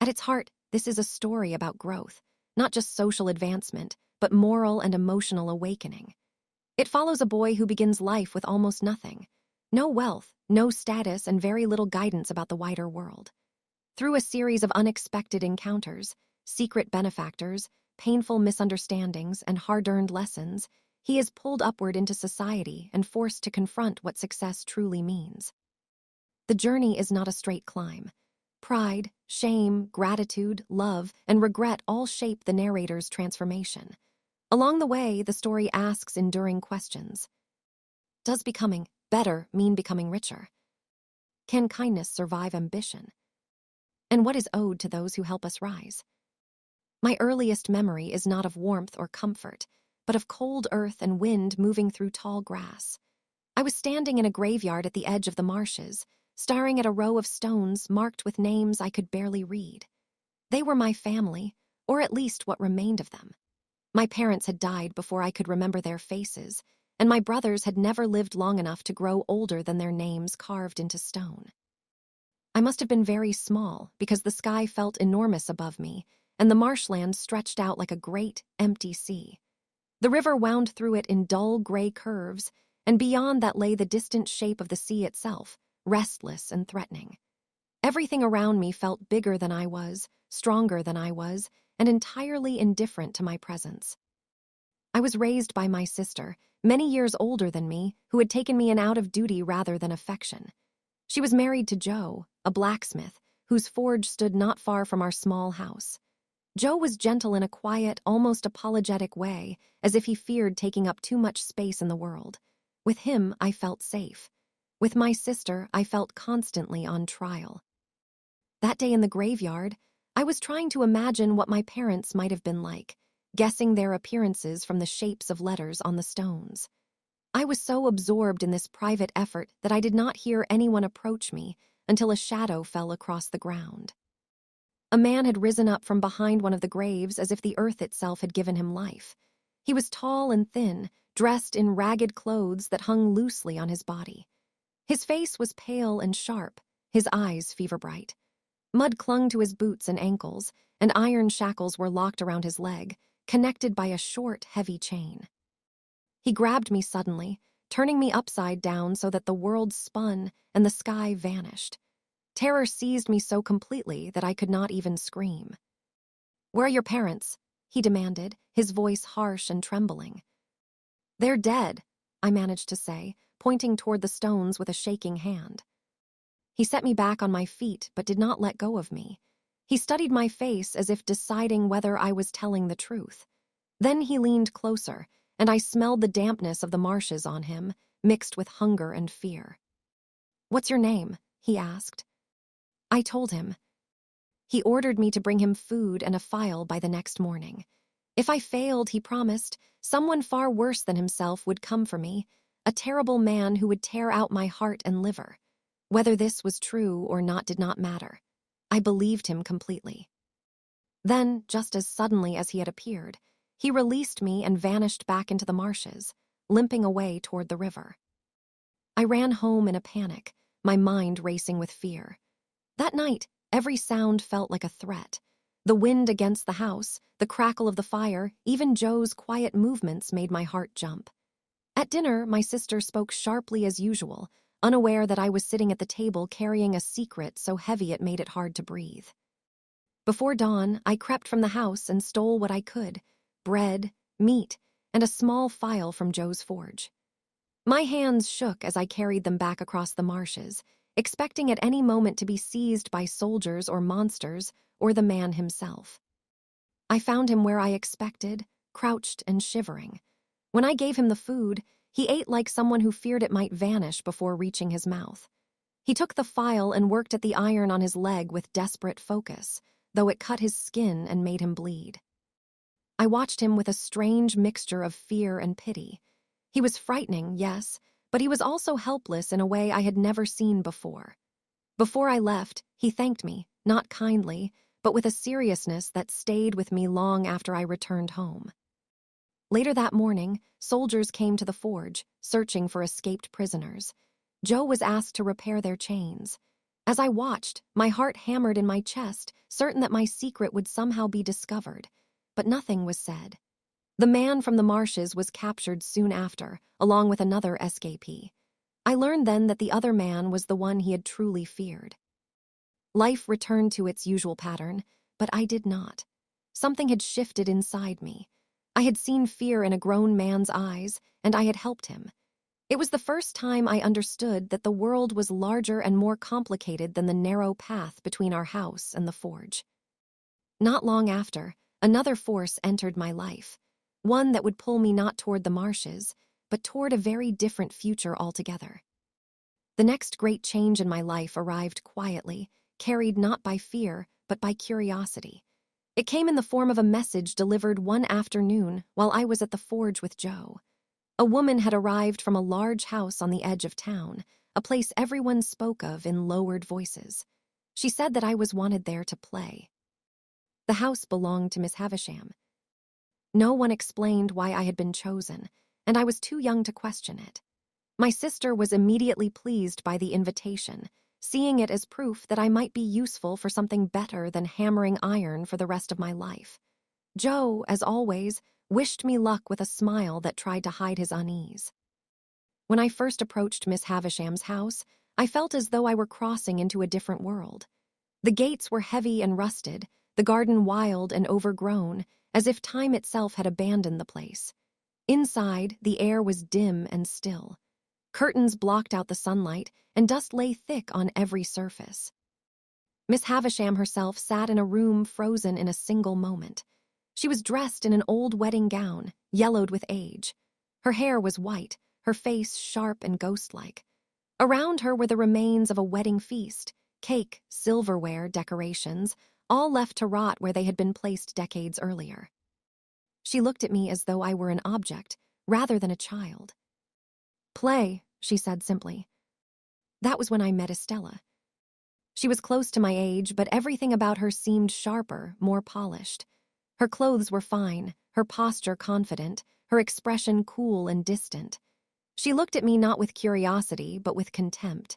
At its heart, this is a story about growth, not just social advancement, but moral and emotional awakening. It follows a boy who begins life with almost nothing. No wealth, no status, and very little guidance about the wider world. Through a series of unexpected encounters, secret benefactors, painful misunderstandings, and hard-earned lessons, he is pulled upward into society and forced to confront what success truly means. The journey is not a straight climb. Pride, shame, gratitude, love, and regret all shape the narrator's transformation. Along the way, the story asks enduring questions. Does becoming better mean becoming richer? Can kindness survive ambition? And what is owed to those who help us rise? My earliest memory is not of warmth or comfort, but of cold earth and wind moving through tall grass. I was standing in a graveyard at the edge of the marshes, staring at a row of stones marked with names I could barely read. They were my family, or at least what remained of them. My parents had died before I could remember their faces, and my brothers had never lived long enough to grow older than their names carved into stone. I must have been very small because the sky felt enormous above me, and the marshland stretched out like a great, empty sea. The river wound through it in dull gray curves, and beyond that lay the distant shape of the sea itself, restless and threatening. Everything around me felt bigger than I was, stronger than I was, and entirely indifferent to my presence. I was raised by my sister, many years older than me, who had taken me in out of duty rather than affection. She was married to Joe, a blacksmith, whose forge stood not far from our small house. Joe was gentle in a quiet, almost apologetic way, as if he feared taking up too much space in the world. With him, I felt safe. With my sister, I felt constantly on trial. That day in the graveyard, I was trying to imagine what my parents might have been like, guessing their appearances from the shapes of letters on the stones. I was so absorbed in this private effort that I did not hear anyone approach me until a shadow fell across the ground. A man had risen up from behind one of the graves as if the earth itself had given him life. He was tall and thin, dressed in ragged clothes that hung loosely on his body. His face was pale and sharp, his eyes fever-bright. Mud clung to his boots and ankles, and iron shackles were locked around his leg, connected by a short, heavy chain. He grabbed me suddenly, turning me upside down so that the world spun and the sky vanished. Terror seized me so completely that I could not even scream. "Where are your parents?" he demanded, his voice harsh and trembling. "They're dead," I managed to say, pointing toward the stones with a shaking hand. He set me back on my feet but did not let go of me. He studied my face as if deciding whether I was telling the truth. Then he leaned closer, and I smelled the dampness of the marshes on him, mixed with hunger and fear. "What's your name?" he asked. I told him. He ordered me to bring him food and a file by the next morning. If I failed, he promised, someone far worse than himself would come for me, a terrible man who would tear out my heart and liver. Whether this was true or not did not matter. I believed him completely. Then, just as suddenly as he had appeared, he released me and vanished back into the marshes, limping away toward the river. I ran home in a panic, my mind racing with fear. That night, every sound felt like a threat. The wind against the house, the crackle of the fire, even Joe's quiet movements made my heart jump. At dinner, my sister spoke sharply as usual, unaware that I was sitting at the table carrying a secret so heavy it made it hard to breathe. Before dawn, I crept from the house and stole what I could: bread, meat, and a small file from Joe's forge. My hands shook as I carried them back across the marshes, expecting at any moment to be seized by soldiers or monsters, or the man himself. I found him where I expected, crouched and shivering. When I gave him the food, he ate like someone who feared it might vanish before reaching his mouth. He took the file and worked at the iron on his leg with desperate focus, though it cut his skin and made him bleed. I watched him with a strange mixture of fear and pity. He was frightening, yes, but he was also helpless in a way I had never seen before. Before I left, he thanked me, not kindly, but with a seriousness that stayed with me long after I returned home. Later that morning, soldiers came to the forge, searching for escaped prisoners. Joe was asked to repair their chains. As I watched, my heart hammered in my chest, certain that my secret would somehow be discovered. But nothing was said. The man from the marshes was captured soon after, along with another escapee. I learned then that the other man was the one he had truly feared. Life returned to its usual pattern, but I did not. Something had shifted inside me. I had seen fear in a grown man's eyes, and I had helped him. It was the first time I understood that the world was larger and more complicated than the narrow path between our house and the forge. Not long after, another force entered my life, one that would pull me not toward the marshes, but toward a very different future altogether. The next great change in my life arrived quietly, carried not by fear, but by curiosity. It came in the form of a message delivered one afternoon while I was at the forge with Joe. A woman had arrived from a large house on the edge of town, a place everyone spoke of in lowered voices. She said that I was wanted there to play. The house belonged to Miss Havisham. No one explained why I had been chosen, and I was too young to question it. My sister was immediately pleased by the invitation, seeing it as proof that I might be useful for something better than hammering iron for the rest of my life. Joe, as always, wished me luck with a smile that tried to hide his unease. When I first approached Miss Havisham's house, I felt as though I were crossing into a different world. The gates were heavy and rusted, the garden wild and overgrown, as if time itself had abandoned the place. Inside, the air was dim and still. Curtains blocked out the sunlight, and dust lay thick on every surface. Miss Havisham herself sat in a room frozen in a single moment. She was dressed in an old wedding gown, yellowed with age. Her hair was white, her face sharp and ghost-like. Around her were the remains of a wedding feast, cake, silverware, decorations, all left to rot where they had been placed decades earlier. She looked at me as though I were an object, rather than a child. "Play," she said simply. That was when I met Estella. She was close to my age, but everything about her seemed sharper, more polished. Her clothes were fine, her posture confident, her expression cool and distant. She looked at me not with curiosity, but with contempt.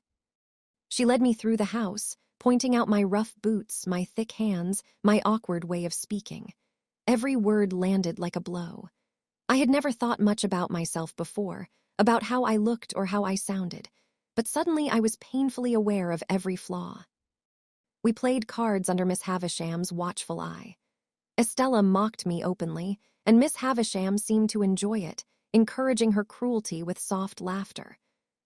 She led me through the house, pointing out my rough boots, my thick hands, my awkward way of speaking. Every word landed like a blow. I had never thought much about myself before, about how I looked or how I sounded, but suddenly I was painfully aware of every flaw. We played cards under Miss Havisham's watchful eye. Estella mocked me openly, and Miss Havisham seemed to enjoy it, encouraging her cruelty with soft laughter.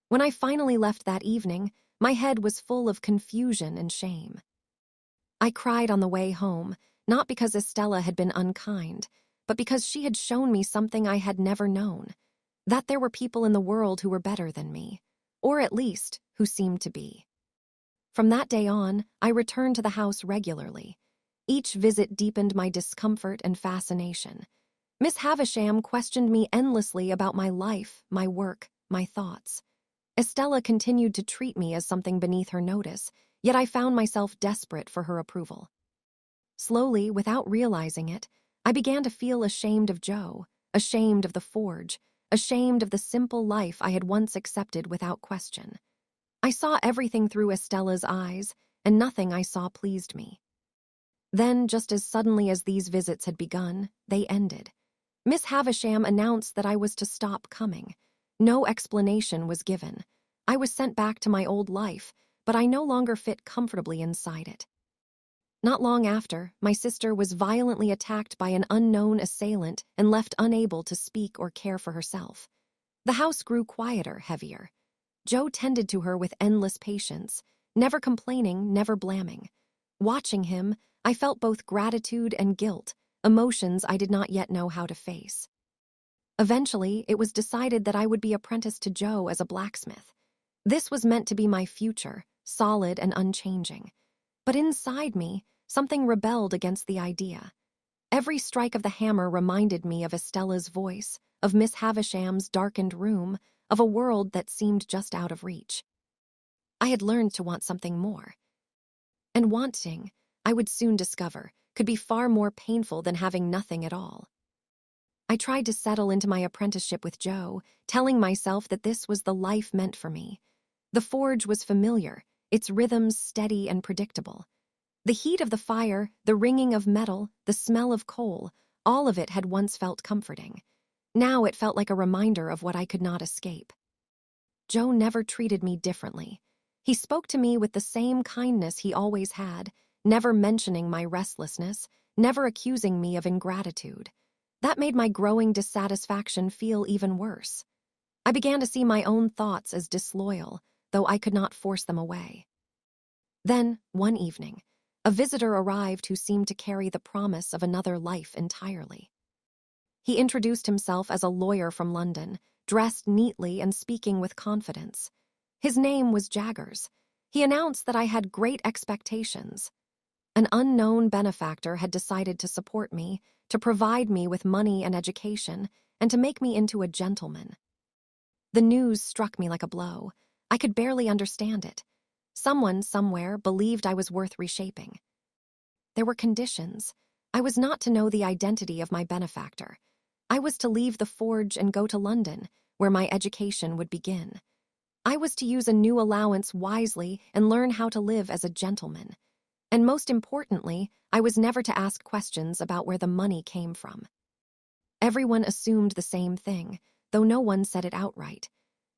When I finally left that evening, my head was full of confusion and shame. I cried on the way home, not because Estella had been unkind, but because she had shown me something I had never known, that there were people in the world who were better than me, or at least, who seemed to be. From that day on, I returned to the house regularly. Each visit deepened my discomfort and fascination. Miss Havisham questioned me endlessly about my life, my work, my thoughts. Estella continued to treat me as something beneath her notice, yet I found myself desperate for her approval. Slowly, without realizing it, I began to feel ashamed of Joe, ashamed of the forge, ashamed of the simple life I had once accepted without question. I saw everything through Estella's eyes, and nothing I saw pleased me. Then, just as suddenly as these visits had begun, they ended. Miss Havisham announced that I was to stop coming. No explanation was given. I was sent back to my old life, but I no longer fit comfortably inside it. Not long after, my sister was violently attacked by an unknown assailant and left unable to speak or care for herself. The house grew quieter, heavier. Joe tended to her with endless patience, never complaining, never blaming. Watching him, I felt both gratitude and guilt, emotions I did not yet know how to face. Eventually, it was decided that I would be apprenticed to Joe as a blacksmith. This was meant to be my future, solid and unchanging. But inside me, something rebelled against the idea. Every strike of the hammer reminded me of Estella's voice, of Miss Havisham's darkened room, of a world that seemed just out of reach. I had learned to want something more. And wanting, I would soon discover, could be far more painful than having nothing at all. I tried to settle into my apprenticeship with Joe, telling myself that this was the life meant for me. The forge was familiar, its rhythms steady and predictable. The heat of the fire, the ringing of metal, the smell of coal, all of it had once felt comforting. Now it felt like a reminder of what I could not escape. Joe never treated me differently. He spoke to me with the same kindness he always had, never mentioning my restlessness, never accusing me of ingratitude. That made my growing dissatisfaction feel even worse. I began to see my own thoughts as disloyal, though I could not force them away. Then, one evening, a visitor arrived who seemed to carry the promise of another life entirely. He introduced himself as a lawyer from London, dressed neatly and speaking with confidence. His name was Jaggers. He announced that I had great expectations. An unknown benefactor had decided to support me, to provide me with money and education, and to make me into a gentleman. The news struck me like a blow. I could barely understand it. Someone, somewhere, believed I was worth reshaping. There were conditions. I was not to know the identity of my benefactor. I was to leave the forge and go to London, where my education would begin. I was to use a new allowance wisely and learn how to live as a gentleman. And most importantly, I was never to ask questions about where the money came from. Everyone assumed the same thing, though no one said it outright.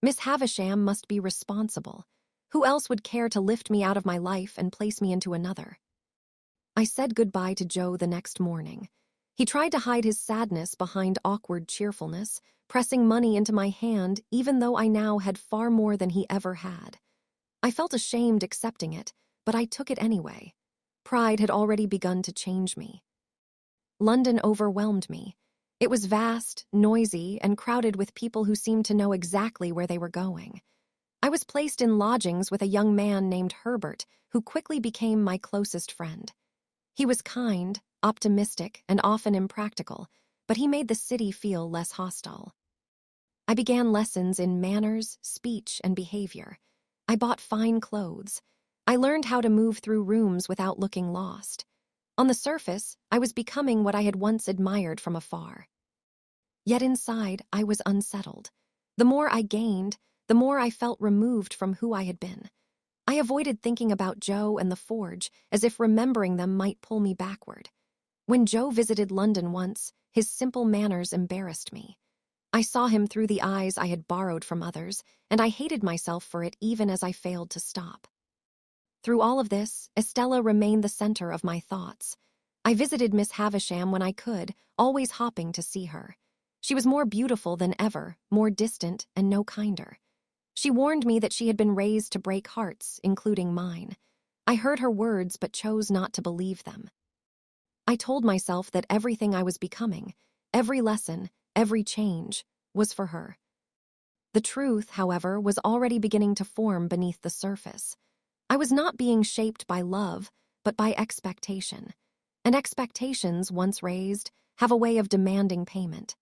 Miss Havisham must be responsible. Who else would care to lift me out of my life and place me into another? I said goodbye to Joe the next morning. He tried to hide his sadness behind awkward cheerfulness, pressing money into my hand even though I now had far more than he ever had. I felt ashamed accepting it, but I took it anyway. Pride had already begun to change me. London overwhelmed me. It was vast, noisy, and crowded with people who seemed to know exactly where they were going. I was placed in lodgings with a young man named Herbert, who quickly became my closest friend. He was kind, optimistic, and often impractical, but he made the city feel less hostile. I began lessons in manners, speech, and behavior. I bought fine clothes. I learned how to move through rooms without looking lost. On the surface, I was becoming what I had once admired from afar. Yet inside, I was unsettled. The more I gained, the more I felt removed from who I had been. I avoided thinking about Joe and the forge, as if remembering them might pull me backward. When Joe visited London once, his simple manners embarrassed me. I saw him through the eyes I had borrowed from others, and I hated myself for it even as I failed to stop. Through all of this, Estella remained the center of my thoughts. I visited Miss Havisham when I could, always hopping to see her. She was more beautiful than ever, more distant, and no kinder. She warned me that she had been raised to break hearts, including mine. I heard her words but chose not to believe them. I told myself that everything I was becoming, every lesson, every change, was for her. The truth, however, was already beginning to form beneath the surface. I was not being shaped by love, but by expectation. And expectations, once raised, have a way of demanding payment.